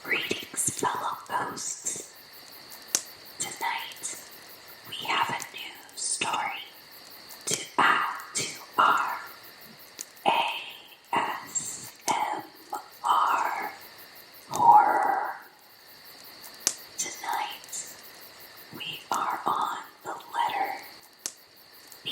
Greetings, fellow ghosts. Tonight, we have a new story to add to our ASMR horror. Tonight, we are on the letter B.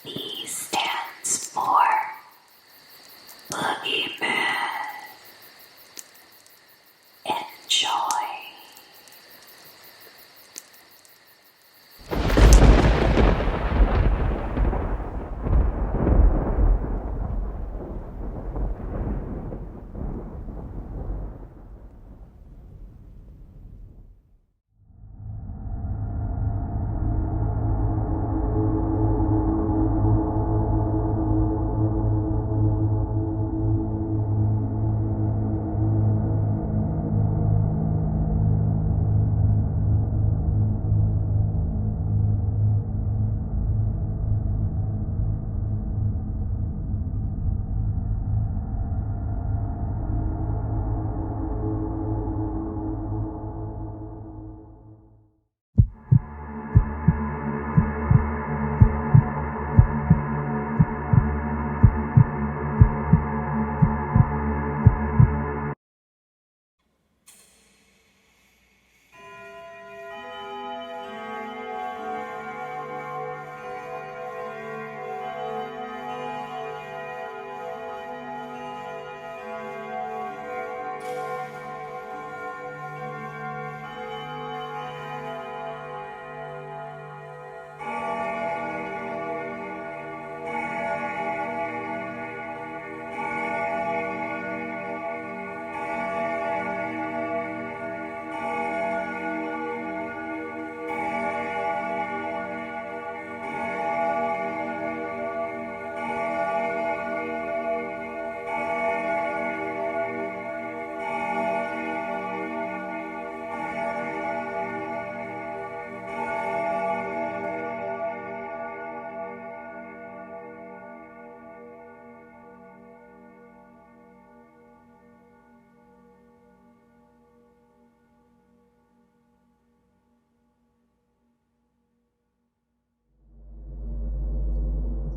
B stands for Boogeyman. Enjoy.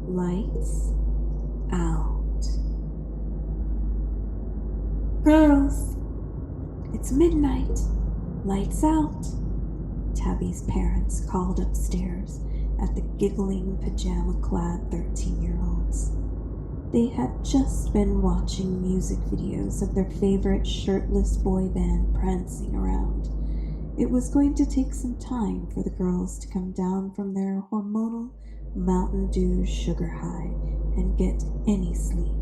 Lights out. Girls, it's midnight. Lights out. Tabby's parents called upstairs at the giggling, pajama-clad 13-year-olds. They had just been watching music videos of their favorite shirtless boy band prancing around. It was going to take some time for the girls to come down from their hormonal Mountain Dew sugar high and get any sleep.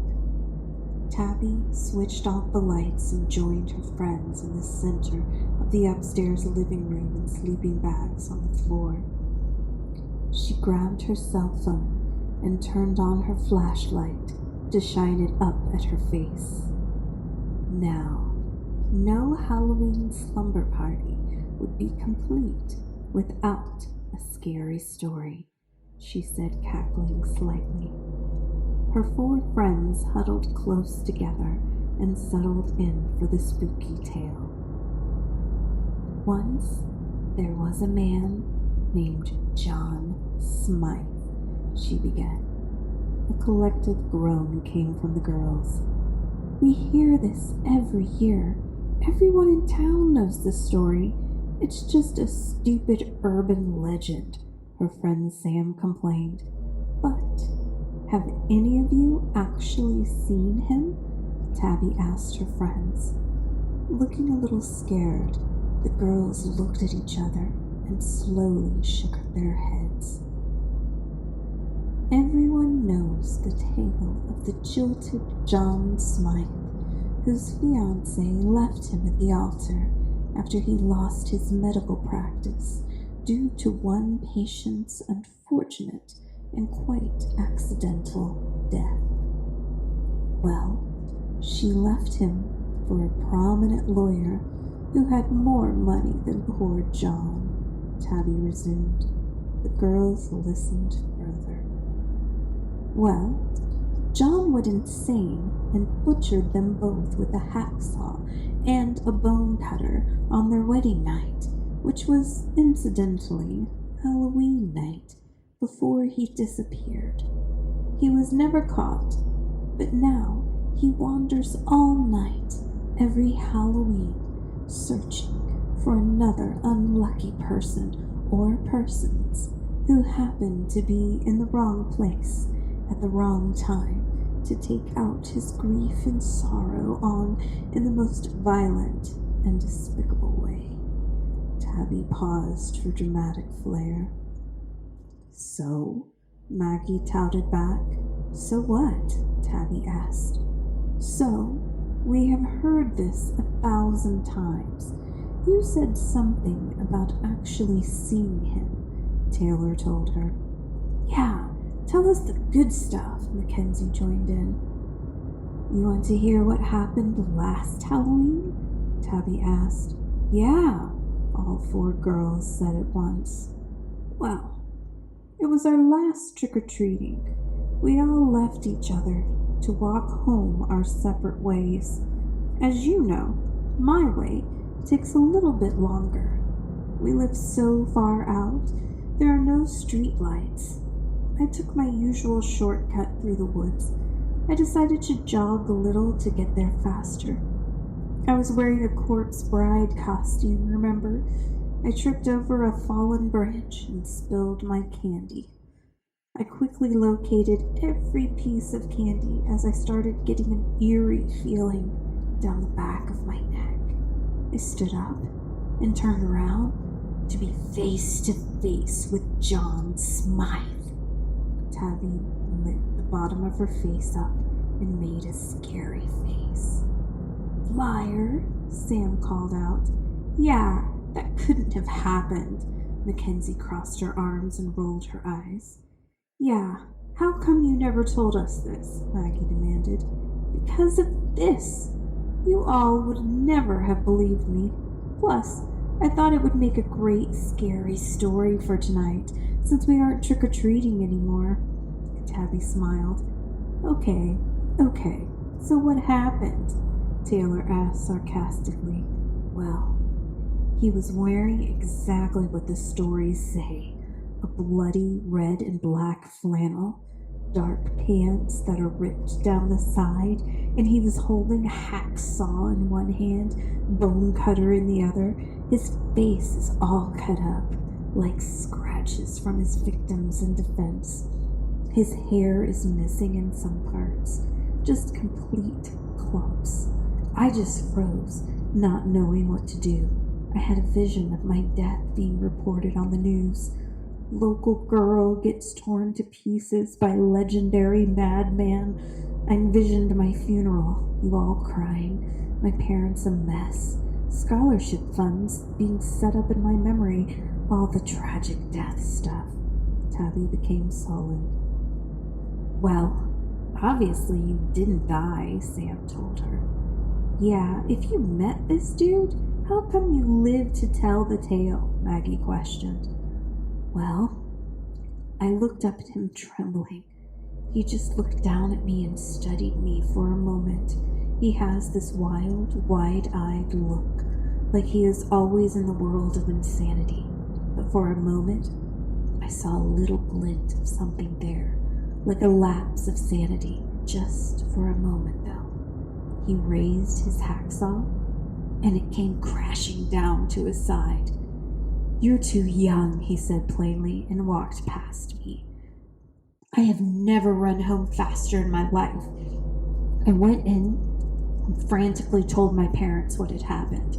Tabby switched off the lights and joined her friends in the center of the upstairs living room in sleeping bags on the floor. She grabbed her cell phone and turned on her flashlight to shine it up at her face. Now, no Halloween slumber party would be complete without a scary story, she said, cackling slightly. Her 4 friends huddled close together and settled in for the spooky tale. Once, there was a man named John Smythe, she began. A collective groan came from the girls. We hear this every year. Everyone in town knows this story. It's just a stupid urban legend, her friend Sam complained. But have any of you actually seen him? Tabby asked her friends. Looking a little scared, the girls looked at each other and slowly shook their heads. Everyone knows the tale of the jilted John Smythe, whose fiancée left him at the altar after he lost his medical practice due to one patient's unfortunate and quite accidental death. Well, she left him for a prominent lawyer who had more money than poor John, Tabby resumed. The girls listened further. Well, John went insane and butchered them both with a hacksaw and a bone cutter on their wedding night, which was, incidentally, Halloween night, before he disappeared. He was never caught, but now he wanders all night, every Halloween, searching for another unlucky person or persons who happen to be in the wrong place at the wrong time to take out his grief and sorrow on in the most violent and despicable way. Tabby paused for dramatic flair. So, Maggie touted back. So what? Tabby asked. So, we have heard this 1,000 times. You said something about actually seeing him, Taylor told her. Yeah, tell us the good stuff, Mackenzie joined in. You want to hear what happened last Halloween? Tabby asked. Yeah, all 4 girls said at once. Well, it was our last trick-or-treating. We all left each other to walk home our separate ways. As you know, my way takes a little bit longer. We live so far out, there are no street lights. I took my usual shortcut through the woods. I decided to jog a little to get there faster. I was wearing a corpse bride costume, remember? I tripped over a fallen branch and spilled my candy. I quickly located every piece of candy as I started getting an eerie feeling down the back of my neck. I stood up and turned around to be face to face with John Smythe. Tabby lit the bottom of her face up and made a scary face. Liar, Sam called out. Yeah, that couldn't have happened. Mackenzie crossed her arms and rolled her eyes. Yeah, how come you never told us this? Maggie demanded. Because of this. You all would never have believed me. Plus, I thought it would make a great scary story for tonight, since we aren't trick-or-treating anymore. Tabby smiled. Okay, so what happened? Taylor asked sarcastically. Well, he was wearing exactly what the stories say. A bloody red and black flannel, dark pants that are ripped down the side, and he was holding a hacksaw in one hand, bone cutter in the other. His face is all cut up, like scratches from his victims in defense. His hair is missing in some parts, just complete clumps. I just froze, not knowing what to do. I had a vision of my death being reported on the news. Local girl gets torn to pieces by legendary madman. I envisioned my funeral, you all crying, my parents a mess, scholarship funds being set up in my memory, all the tragic death stuff. Tabby became sullen. Well, obviously you didn't die, Sam told her. Yeah, if you met this dude, how come you lived to tell the tale? Maggie questioned. Well, I looked up at him trembling. He just looked down at me and studied me for a moment. He has this wild, wide-eyed look, like he is always in the world of insanity. But for a moment, I saw a little glint of something there, like a lapse of sanity, just for a moment, though. He raised his hacksaw, and it came crashing down to his side. You're too young, he said plainly, and walked past me. I have never run home faster in my life. I went in and frantically told my parents what had happened.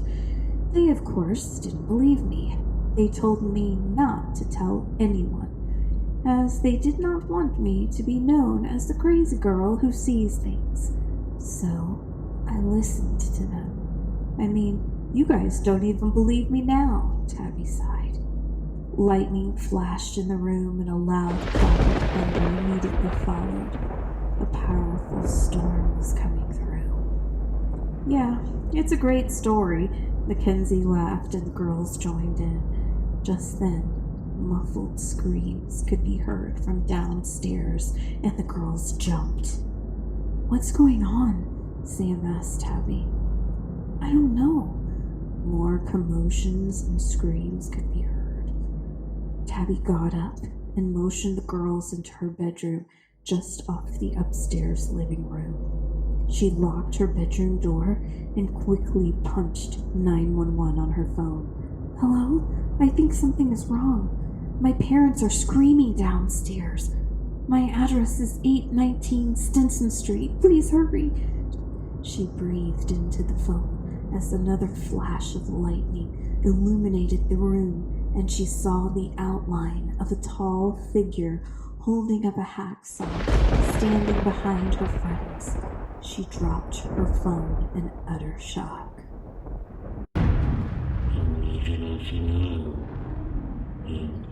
They, of course, didn't believe me. They told me not to tell anyone, as they did not want me to be known as the crazy girl who sees things. So I listened to them. I mean, you guys don't even believe me now, Tabby sighed. Lightning flashed in the room and a loud clap of thunder immediately followed. A powerful storm was coming through. Yeah, it's a great story, Mackenzie laughed and the girls joined in. Just then, Muffled screams could be heard from downstairs, and the girls jumped. "What's going on?" Sam asked Tabby. "I don't know." More commotions and screams could be heard. Tabby got up and motioned the girls into her bedroom just off the upstairs living room. She locked her bedroom door and quickly punched 911 on her phone. "Hello? I think something is wrong. My parents are screaming downstairs. My address is 819 Stinson Street. Please hurry." She breathed into the phone as another flash of lightning illuminated the room, and she saw the outline of a tall figure holding up a hacksaw standing behind her friends. She dropped her phone in utter shock. Original scenario in